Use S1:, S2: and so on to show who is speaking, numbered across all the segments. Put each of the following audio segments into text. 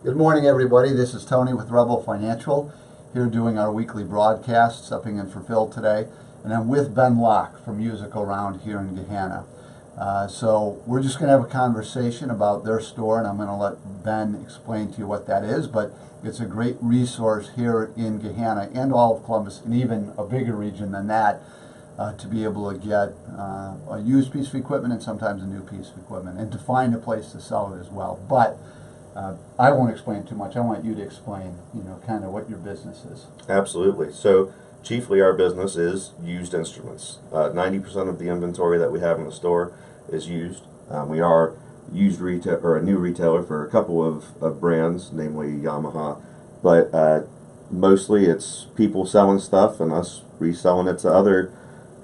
S1: Good morning, everybody. This is Tony with Rebel Financial, here doing our weekly broadcast, stepping in for Phil today. And I'm with Ben Locke from Musical Round here in Gahanna. So we're just going to have a conversation about their store, and I'm going to let Ben explain to you what that is. But it's a great resource here in Gahanna and all of Columbus, and even a bigger region than that, to be able to get a used piece of equipment and sometimes a new piece of equipment, and to find a place to sell it as well. But I won't explain too much. I want you to explain, kind of what your business is.
S2: Absolutely. So chiefly our business is used instruments. 90% of the inventory that we have in the store is used. We are used retail or a new retailer for a couple of brands, namely Yamaha, but mostly it's people selling stuff and us reselling it to other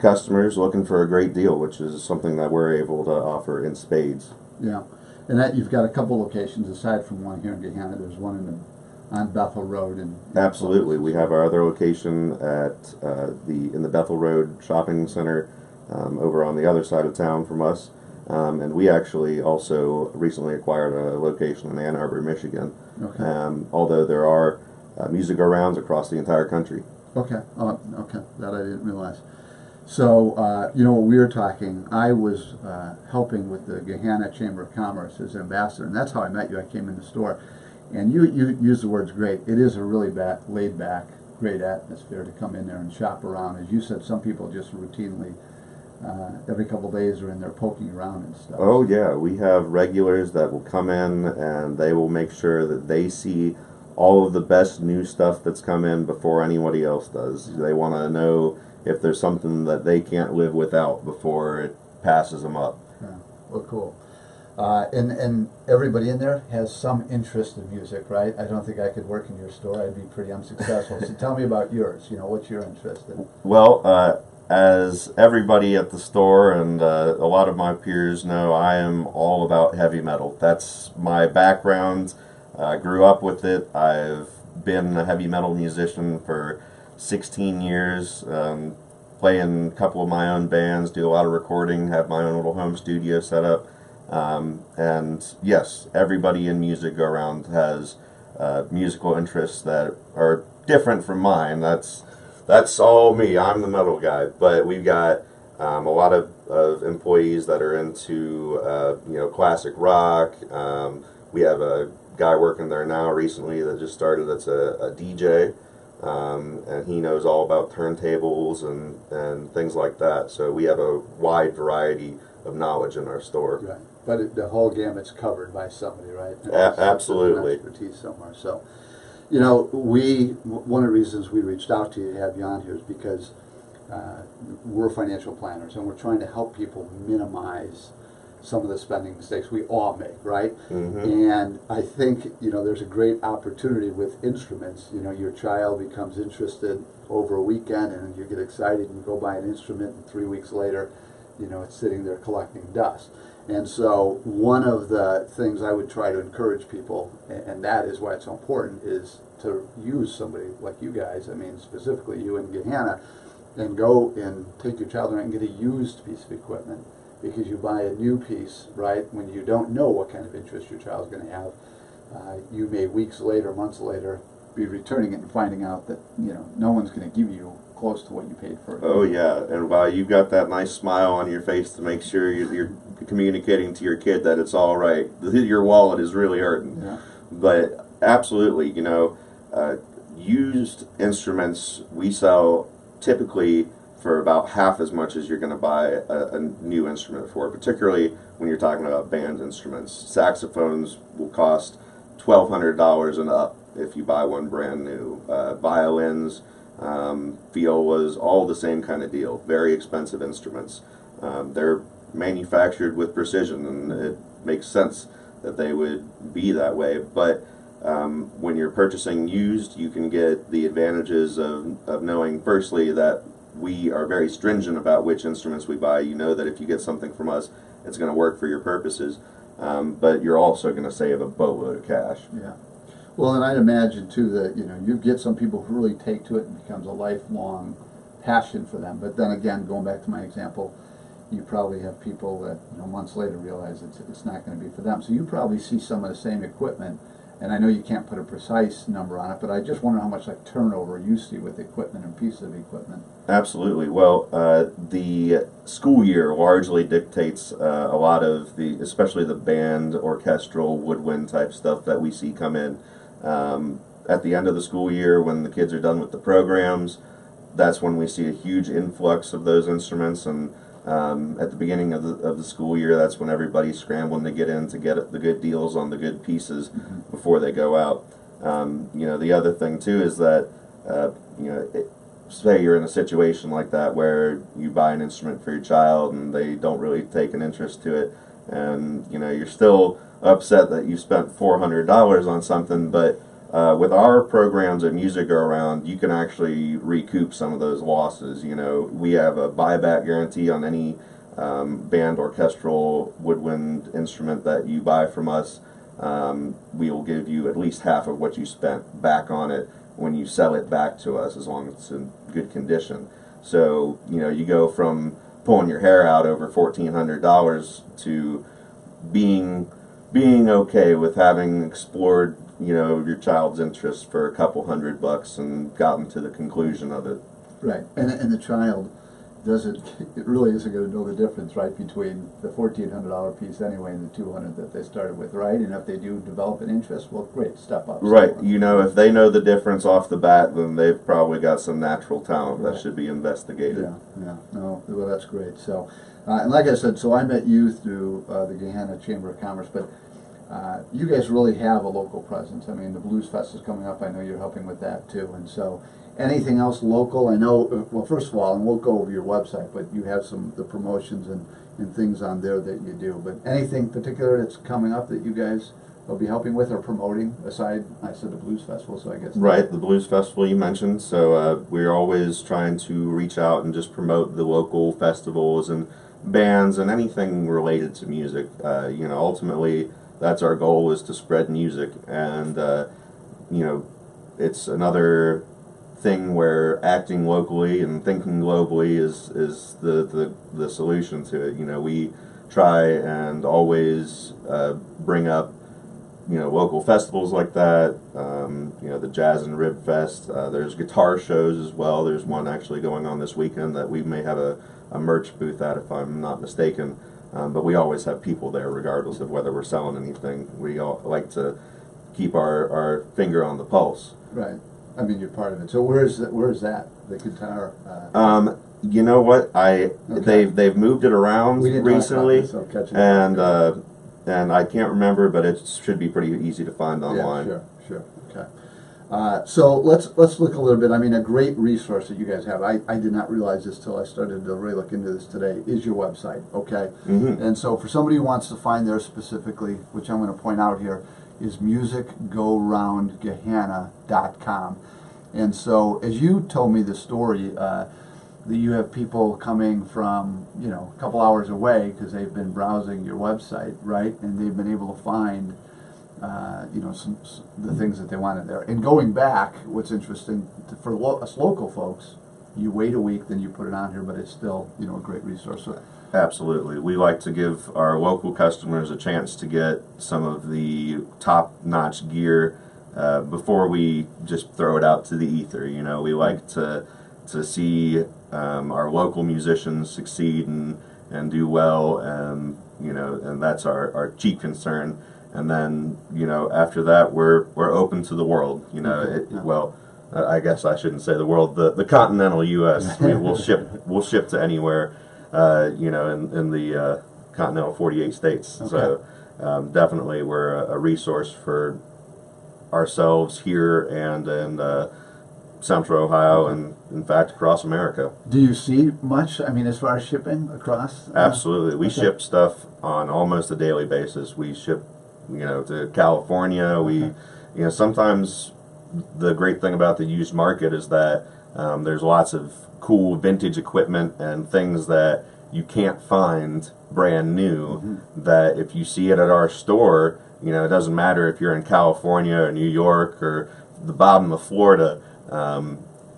S2: customers looking for a great deal, which is something that we're able to offer in spades.
S1: Yeah. And that you've got a couple locations aside from one here in Gahanna. There's one on Bethel Road.
S2: Absolutely, we have our other location at in the Bethel Road Shopping Center over on the other side of town from us, and we actually also recently acquired a location in Ann Arbor, Michigan.
S1: Okay.
S2: Although there are music go-rounds across the entire country.
S1: Okay. Oh, okay. That I didn't realize. So, when we were talking, I was helping with the Gahanna Chamber of Commerce as ambassador, and that's how I met you. I came in the store, and you used the words great. It is a really laid back, great atmosphere to come in there and shop around. As you said, some people just routinely, every couple of days, are in there poking around and stuff.
S2: Oh yeah, we have regulars that will come in and they will make sure that they see all of the best new stuff that's come in before anybody else does. They want to know if there's something that they can't live without before it passes them up.
S1: Yeah. Well, cool. And everybody in there has some interest in music, right? I don't think I could work in your store. I'd be pretty unsuccessful. So tell me about yours. What's your interest in?
S2: Well, as everybody at the store and a lot of my peers know, I am all about heavy metal. That's my background. I grew up with it. I've been a heavy metal musician for 16 years, playing a couple of my own bands, do a lot of recording, have my own little home studio set up, and yes, everybody in music go around has musical interests that are different from mine. That's all me. I'm the metal guy, but we've got a lot of employees that are into classic rock. We have a guy working there now recently that just started that's a DJ. And he knows all about turntables and things like that. So we have a wide variety of knowledge in our store.
S1: Right. But the whole gamut's covered by somebody, right?
S2: Absolutely.
S1: Expertise somewhere. So, one of the reasons we reached out to you to have you on here is because we're financial planners and we're trying to help people minimize some of the spending mistakes we all make, right?
S2: Mm-hmm.
S1: And I think, there's a great opportunity with instruments. Your child becomes interested over a weekend and you get excited and you go buy an instrument and 3 weeks later, it's sitting there collecting dust. And so one of the things I would try to encourage people, and that is why it's so important, is to use somebody like you guys, specifically you in Gahanna, and go and take your child around and get a used piece of equipment. Because you buy a new piece, right, when you don't know what kind of interest your child's going to have, you may weeks later, months later, be returning it and finding out that, no one's going to give you close to what you paid for it.
S2: Oh yeah, and while you've got that nice smile on your face to make sure you're communicating to your kid that it's all right, your wallet is really hurting.
S1: Yeah.
S2: But absolutely, used instruments we sell typically for about half as much as you're going to buy a new instrument for, particularly when you're talking about band instruments. Saxophones will cost $1,200 and up if you buy one brand new. Violins, violas, all the same kind of deal. Very expensive instruments. They're manufactured with precision, and it makes sense that they would be that way. But when you're purchasing used, you can get the advantages of knowing, firstly, that we are very stringent about which instruments we buy. You know that if you get something from us, it's going to work for your purposes, but you're also going to save a boatload of cash.
S1: Yeah. Well, and I'd imagine, too, that, you get some people who really take to it and becomes a lifelong passion for them. But then again, going back to my example, you probably have people that months later realize it's not going to be for them. So you probably see some of the same equipment And I know you can't put a precise number on it, but I just wonder how much like turnover you see with equipment and pieces of equipment.
S2: Absolutely. Well, the school year largely dictates a lot of especially the band, orchestral, woodwind type stuff that we see come in. At the end of the school year, when the kids are done with the programs, that's when we see a huge influx of those instruments. And at the beginning of the school year, that's when everybody's scrambling to get in to get the good deals on the good pieces before they go out. The other thing too is that say you're in a situation like that where you buy an instrument for your child and they don't really take an interest to it, and you're still upset that you spent $400 on something, but with our programs at Music Go Around, you can actually recoup some of those losses. We have a buyback guarantee on any band, orchestral, woodwind instrument that you buy from us. We will give you at least half of what you spent back on it when you sell it back to us, as long as it's in good condition. So you go from pulling your hair out over $1,400 to being okay with having explored your child's interest for a couple $100 and gotten to the conclusion of it.
S1: Right, and the child it really isn't going to know the difference, right, between the $1,400 piece anyway and the $200 that they started with, right? And if they do develop an interest, well, great, step up.
S2: Right, if they know the difference off the bat, then they've probably got some natural talent that should be investigated.
S1: Yeah, no, well, that's great. So, and like I said, so I met you through the Gahanna Chamber of Commerce, but you guys really have a local presence. I mean, the Blues Fest is coming up. I know you're helping with that too. And so, anything else local? I know, well, first of all, and we'll go over your website, but you have the promotions and things on there that you do. But anything particular that's coming up that you guys will be helping with or promoting, aside, I said the Blues Festival, so I guess.
S2: Right, the Blues Festival you mentioned. So we're always trying to reach out and just promote the local festivals and bands and anything related to music. Ultimately, that's our goal, is to spread music. And, it's another thing where acting locally and thinking globally is the solution to it. We try and always bring up local festivals like that. The Jazz and Rib Fest. There's guitar shows as well. There's one actually going on this weekend that we may have a merch booth at, if I'm not mistaken. But we always have people there regardless of whether we're selling anything. We all like to keep our finger on the pulse.
S1: Right. I mean, you're part of it. So where is that? The guitar?
S2: You know what? They've moved it around recently, and I can't remember, but it should be pretty easy to find online.
S1: Yeah, sure. Okay. So let's look a little bit. I mean, a great resource that you guys have. I did not realize this till I started to really look into this today. Is your website? Okay.
S2: Mm-hmm.
S1: And so for somebody who wants to find there specifically, which I'm going to point out here, is musicgoroundgahanna.com. And so, as you told me the story, that you have people coming from, a couple hours away because they've been browsing your website, right? And they've been able to find, the things that they wanted there. And going back, what's interesting, for us local folks, you wait a week, then you put it on here, but it's still, a great resource. So,
S2: absolutely. We like to give our local customers a chance to get some of the top-notch gear before we just throw it out to the ether. We like to see our local musicians succeed and do well, and that's our chief concern. And then after that, we're open to the world. Well, I guess I shouldn't say the world. The continental U.S. We'll ship to anywhere. In the continental 48 states. Okay. So definitely we're a resource for ourselves here and in Central Ohio and, in fact, across America.
S1: Do you see much, as far as shipping across?
S2: Absolutely. We ship stuff on almost a daily basis. We ship, to California. We, sometimes the great thing about the used market is that there's lots of cool vintage equipment and things that you can't find brand new, that if you see it at our store, it doesn't matter if you're in California or New York or the bottom of Florida,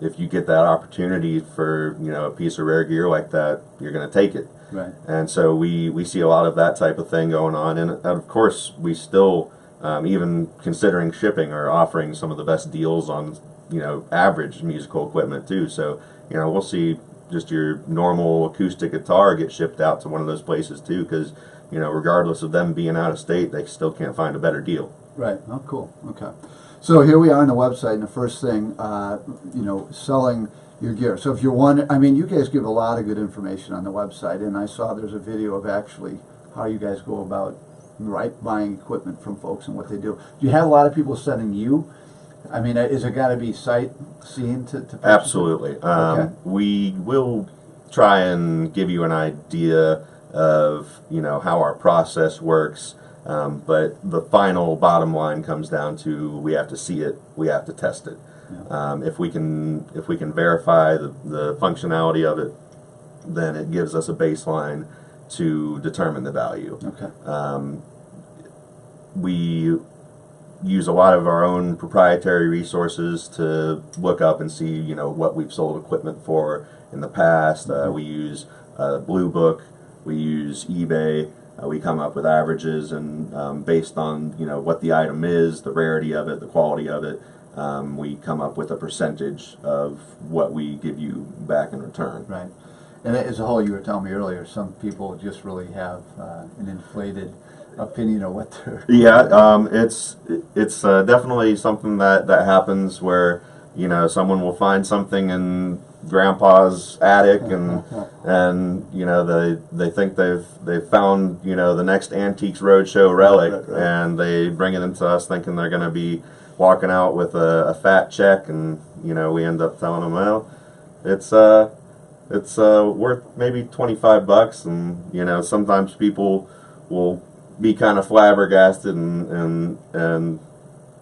S2: if you get that opportunity for a piece of rare gear like that, you're going to take it.
S1: Right.
S2: And so we see a lot of that type of thing going on, and of course we still even considering shipping or offering some of the best deals on, average musical equipment too. So, we'll see just your normal acoustic guitar get shipped out to one of those places too, because, regardless of them being out of state, they still can't find a better deal.
S1: Right. Oh, cool. Okay. So here we are on the website, and the first thing, selling your gear. So if you're you guys give a lot of good information on the website, and I saw there's a video of actually how you guys go about buying equipment from folks and what they do. Do you have a lot of people sending you? I mean, is it got to be sight seeing to purchase
S2: Absolutely.
S1: Okay.
S2: We will try and give you an idea of how our process works, but the final bottom line comes down to we have to see it, we have to test it. Yeah. If we can verify the functionality of it, then it gives us a baseline to determine the value.
S1: Okay.
S2: We use a lot of our own proprietary resources to look up and see what we've sold equipment for in the past. We use Blue Book, we use eBay. We come up with averages, and based on what the item is, the rarity of it, the quality of it, we come up with a percentage of what we give you back in return.
S1: Right. And as a whole, you were telling me earlier, some people just really have an inflated opinion of what they're...
S2: Yeah, it's definitely something that happens where, someone will find something in Grandpa's attic, and they think they've found the next Antiques Roadshow relic,
S1: right.
S2: And they bring it into us thinking they're going to be walking out with a fat check, and we end up telling them, well, it's worth maybe $25, and sometimes people will be kind of flabbergasted and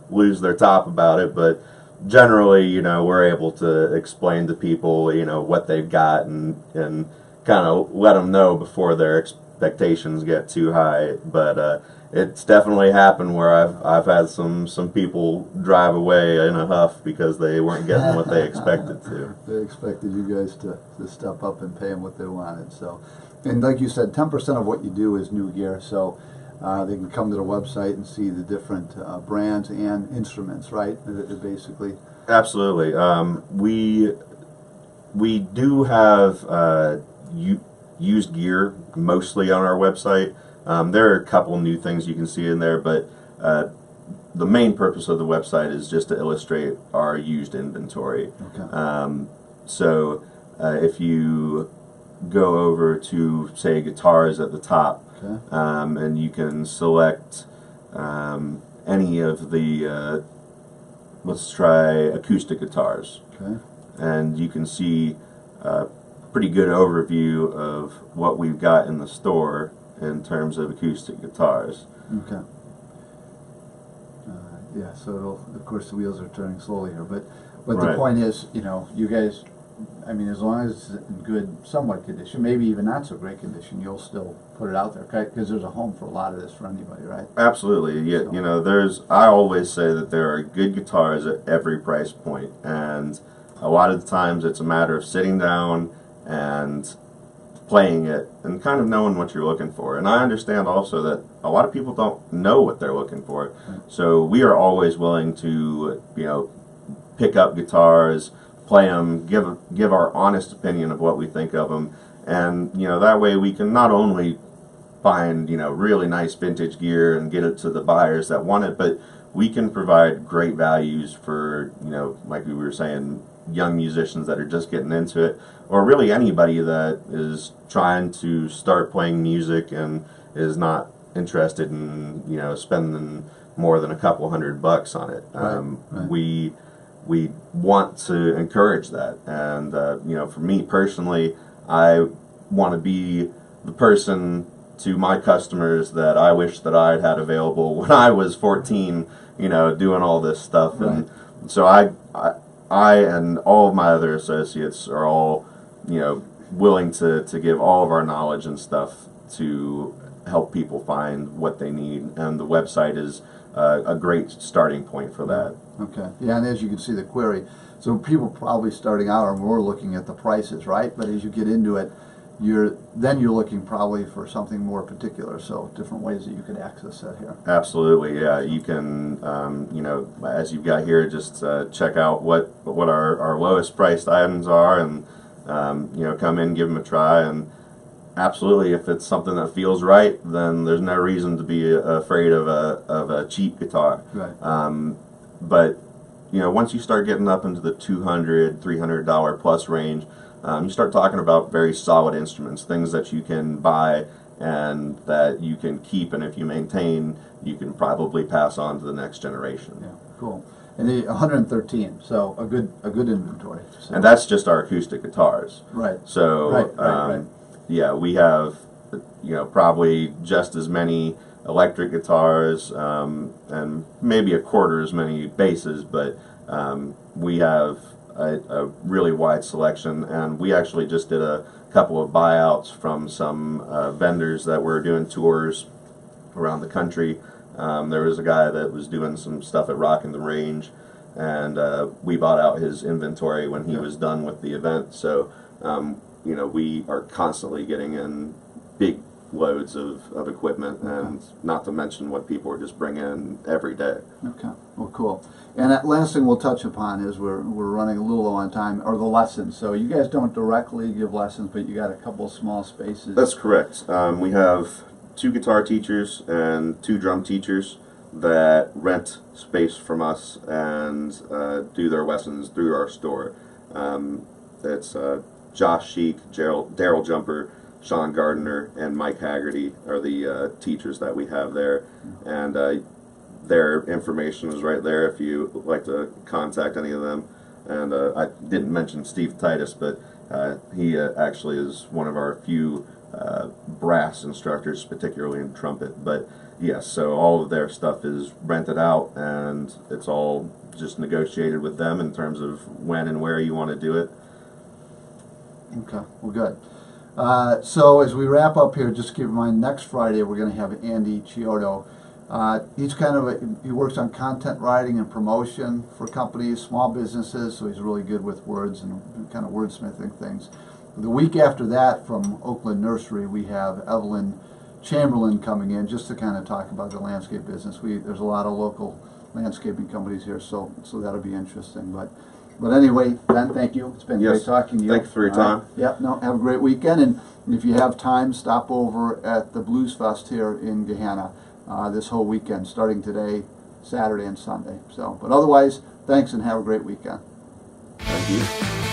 S2: lose their top about it, but generally, we're able to explain to people, what they've got, and kind of let them know before their expectations get too high. But it's definitely happened where I've had some people drive away in a huff because they weren't getting what they expected to.
S1: They expected you guys to step up and pay them what they wanted. So, and like you said, 10% of what you do is new gear. So. They can come to the website and see the different brands and instruments, right? Basically.
S2: Absolutely. We do have used gear mostly on our website. There are a couple new things you can see in there, but the main purpose of the website is just to illustrate our used inventory.
S1: Okay.
S2: So if you go over to, say, guitars at the top,
S1: okay.
S2: And you can select any of the, let's try acoustic guitars.
S1: Okay.
S2: And you can see a pretty good overview of what we've got in the store in terms of acoustic guitars.
S1: Okay. Yeah, so of course the wheels are turning slowly here, but
S2: Right.
S1: The point is, you guys, I mean, as long as it's in good, somewhat condition, maybe even not so great condition, you'll still put it out there, because there's a home for a lot of this for anybody, right?
S2: Absolutely. Yeah, I always say that there are good guitars at every price point, and a lot of the times it's a matter of sitting down and playing it and kind of knowing what you're looking for. And I understand also that a lot of people don't know what they're looking for.
S1: Right.
S2: So we are always willing to, pick up guitars, play them, give our honest opinion of what we think of them, and that way we can not only find really nice vintage gear and get it to the buyers that want it, but we can provide great values for like we were saying, young musicians that are just getting into it, or really anybody that is trying to start playing music and is not interested in spending more than a couple $100 on it.
S1: Right.
S2: We want to encourage that, and for me personally, I want to be the person to my customers that I wish that I had available when I was 14, doing all this stuff.
S1: Right.
S2: And so I and all of my other associates are all willing to give all of our knowledge and stuff to help people find what they need, and the website is a great starting point for that.
S1: Okay. Yeah, and as you can see the query, so people probably starting out are more looking at the prices, right? But as you get into it, then you're looking probably for something more particular. So different ways that you could access that here.
S2: Absolutely, yeah. You can, as you've got here, just check out what our lowest priced items are, and come in, give them a try, and absolutely, if it's something that feels right, then there's no reason to be afraid of a cheap guitar.
S1: Right.
S2: But once you start getting up into the $200, $300 plus range, you start talking about very solid instruments, things that you can buy and that you can keep, and if you maintain, you can probably pass on to the next generation.
S1: Yeah, cool. And the 113, so a good inventory. So.
S2: And that's just our acoustic guitars.
S1: Right.
S2: So,
S1: right.
S2: Yeah, we have, probably just as many electric guitars, and maybe a quarter as many basses, but we have a really wide selection, and we actually just did a couple of buyouts from some vendors that were doing tours around the country. There was a guy that was doing some stuff at Rock in the Range, and we bought out his inventory when he was done with the event. So, we are constantly getting in big loads of equipment, and not to mention what people are just bringing in every day.
S1: Okay, well, cool. And that last thing we'll touch upon is we're running a little low on time, are the lessons. So you guys don't directly give lessons, but you got a couple of small spaces.
S2: That's correct. We have 2 guitar teachers and 2 drum teachers that rent space from us and do their lessons through our store. It's Josh Sheik, Daryl Jumper, Sean Gardner, and Mike Haggerty are the teachers that we have there. And their information is right there if you would like to contact any of them. And I didn't mention Steve Titus, but he actually is one of our few brass instructors, particularly in trumpet. But yes, so all of their stuff is rented out, and it's all just negotiated with them in terms of when and where you want to do it.
S1: Okay, well, good. So as we wrap up here, just keep in mind, next Friday we're going to have Andy Chiodo. He works on content writing and promotion for companies, small businesses, so he's really good with words and kind of wordsmithing things. The week after that, from Oakland Nursery, we have Evelyn Chamberlain coming in just to kind of talk about the landscape business. There's a lot of local landscaping companies here, so that'll be interesting. But anyway, Ben, thank you. It's been great talking to you.
S2: Thanks for your time.
S1: Yep, have a great weekend. And if you have time, stop over at the Blues Fest here in Gahanna this whole weekend, starting today, Saturday and Sunday. But otherwise, thanks and have a great weekend.
S2: Thank you.